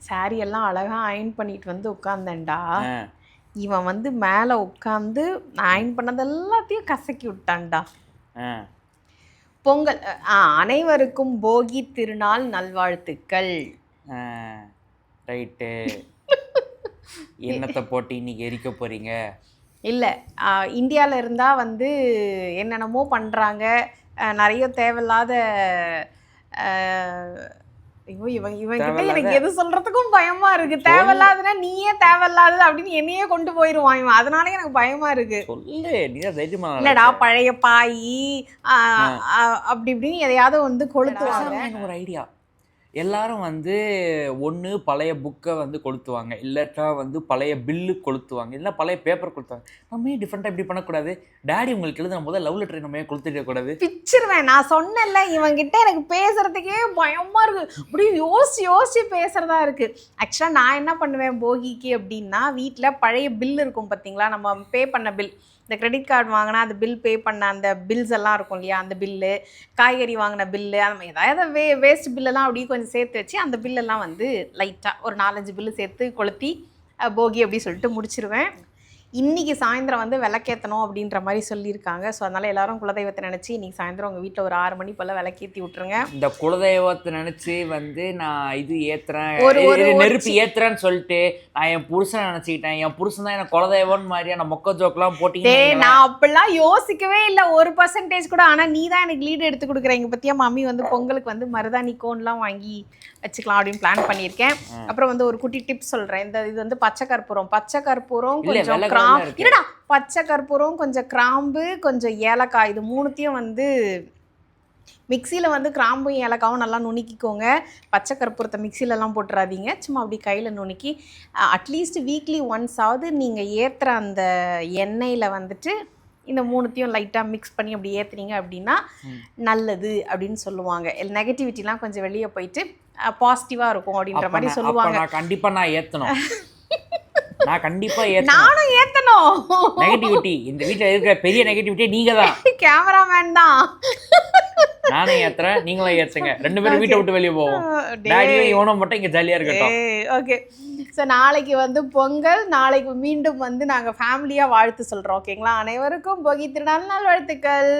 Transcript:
Sorry எல்லாம் அழகா iron பண்ணிட்டு வந்து உட்கார்ந்தேன்டா. இவன் வந்து மேலே உட்காந்து நான் அயன் பண்ணது எல்லாத்தையும் கசக்கி விட்டான்டா. பொங்கல் அனைவருக்கும் போகி திருநாள் நல்வாழ்த்துக்கள். ரைட்டு. என்னத்தை போட்டு இன்னைக்கு எரிக்க போறீங்க? இல்லை, இந்தியாவில் இருந்தால் வந்து என்னென்னமோ பண்ணுறாங்க, நிறைய தேவையில்லாத இவன்கிட்ட எனக்கு எது சொல்றதுக்கும் பயமா இருக்கு. தேவையில்லாதுன்னா நீயே தேவையில்லாதது அப்படின்னு என்னையே கொண்டு போயிருவான் இவன். அதனால எனக்கு பயமா இருக்கு. இல்லடா, பழைய பாய் அப்படி இப்படின்னு எதையாவது வந்து கொளுத்துவாங்க. ஒரு ஐடியா, எல்லாரும் வந்து ஒன்று பழைய புக்கை வந்து கொளுத்துவாங்க, இல்லாட்டா வந்து பழைய பில்லு கொளுத்துவாங்க, இல்லை பழைய பேப்பர் கொளுத்துவாங்க. நம்ம ஏன் டிஃப்ரெண்ட்டாக இப்படி பண்ணக்கூடாது? டேடி உங்களுக்கு எழுதுன போது லவ் லெட்டரை நம்ம ஏன் கொளுத்திடக்கூடாது? பிச்சிருவேன். நான் சொன்னேன்ல, இவங்கிட்ட எனக்கு பேசுறதுக்கே பயமா இருக்கு. அப்படியே யோசிச்சு பேசுறதா இருக்கு. ஆக்சுவலாக நான் என்ன பண்ணுவேன் போகிக்கு அப்படின்னா, வீட்டில் பழைய பில் இருக்கும் பார்த்தீங்களா, நம்ம பே பண்ண பில், இந்த கிரெடிட் கார்டு வாங்கினா அந்த பில் பே பண்ண அந்த பில்ஸ் எல்லாம் இருக்கும் இல்லையா, அந்த பில்லு, காய்கறி வாங்கின பில்லு, அந்த மாதிரி ஏதாவது வேஸ்ட் பில்லெல்லாம் அப்படியே கொஞ்சம் சேர்த்து வச்சு அந்த பில்லெல்லாம் வந்து லைட்டாக ஒரு 4-5 பில்லு சேர்த்து கொளுத்தி போகி அப்படி சொல்லிட்டு முடிச்சிருவேன். இன்றைக்கி சாயந்தரம் வந்து விளக்கேற்றணும் அப்படின்ற மாதிரி சொல்லியிருக்காங்க. ஸோ அதனால் எல்லாரும் குலதெய்வத்தை நினச்சி இன்றைக்கி சாயந்தரம் உங்கள் வீட்டில் ஒரு 6 மணி போல் விளக்கேற்றி விட்ருங்க. இந்த குலதெய்வத்தை நினச்சி வந்து நான் இது ஏற்றுறேன், நெருப்பு ஏற்றுறேன்னு சொல்லிட்டு நான் என் புருஷனை நினச்சிக்கிட்டேன். என் புருஷன் தான் எனக்கு குலதெய்வம்னு மாதிரியா நான் மொக்க ஜோக்கெலாம் போட்டீங்க. நான் அப்படிலாம் யோசிக்கவே இல்லை 1% கூட. ஆனால் நீ தான் எனக்கு லீடு எடுத்து கொடுக்குறேங்க பற்றியா. மம்மி வந்து பொங்கலுக்கு வந்து மருதாணி கோன்லாம் வாங்கி வச்சுக்கலாம் அப்படின்னு பிளான் பண்ணியிருக்கேன். அப்புறம் வந்து ஒரு குட்டி டிப்ஸ் சொல்கிறேன். இது வந்து பச்சை கற்பூரம் கொஞ்சம் இல்லடா, பச்சை கற்பூரம், கொஞ்சம் கிராம்பு, கொஞ்சம் ஏலக்காய், இது 3த்தையும் வந்து மிக்சியில் வந்து கிராம்பும் ஏலக்காவும் நல்லா நுணுக்கிக்கோங்க. பச்சை கற்பூரத்தை மிக்சிலெலாம் போட்டுறாதீங்க, சும்மா அப்படி கையில் நுணுக்கி அட்லீஸ்ட் வீக்லி ஒன்ஸாவது நீங்கள் ஏற்றுற அந்த எண்ணெயில் வந்துட்டு இந்த 3த்தையும் லைட்டாக மிக்ஸ் பண்ணி அப்படி ஏற்றுனீங்க அப்படின்னா நல்லது அப்படின்னு சொல்லுவாங்க. நெகட்டிவிட்டிலாம் கொஞ்சம் வெளியே போயிட்டு பாசிட்டிவாக இருக்கும் அப்படின்ற மாதிரி சொல்லுவாங்க. கண்டிப்பாக நான் ஏற்றணும். நான் கண்டிப்பா நானும் ஏத்தணும். நெகட்டிவிட்டி, இந்த வீட்டுல இருக்கிற பெரிய நெகட்டிவிட்டி நீங்க தான். கேமராமேன் தான். நானே ஏத்துறேன், நீங்களும் ஏத்துங்க. 2 பேரும் வீட்டை விட்டு வெளியே போவோம். டாடியும் இவனும் மட்டும் இங்க ஜாலியா இருக்கட்டும். ஓகே. ஸோ நாளைக்கு வந்து பொங்கல், நாளைக்கு மீண்டும் வந்து நாங்கள் ஃபேமிலியாக வாழ்த்து சொல்கிறோம். ஓகேங்களா? அனைவருக்கும் போகி திருநாள் நல்வாழ்த்துக்கள்.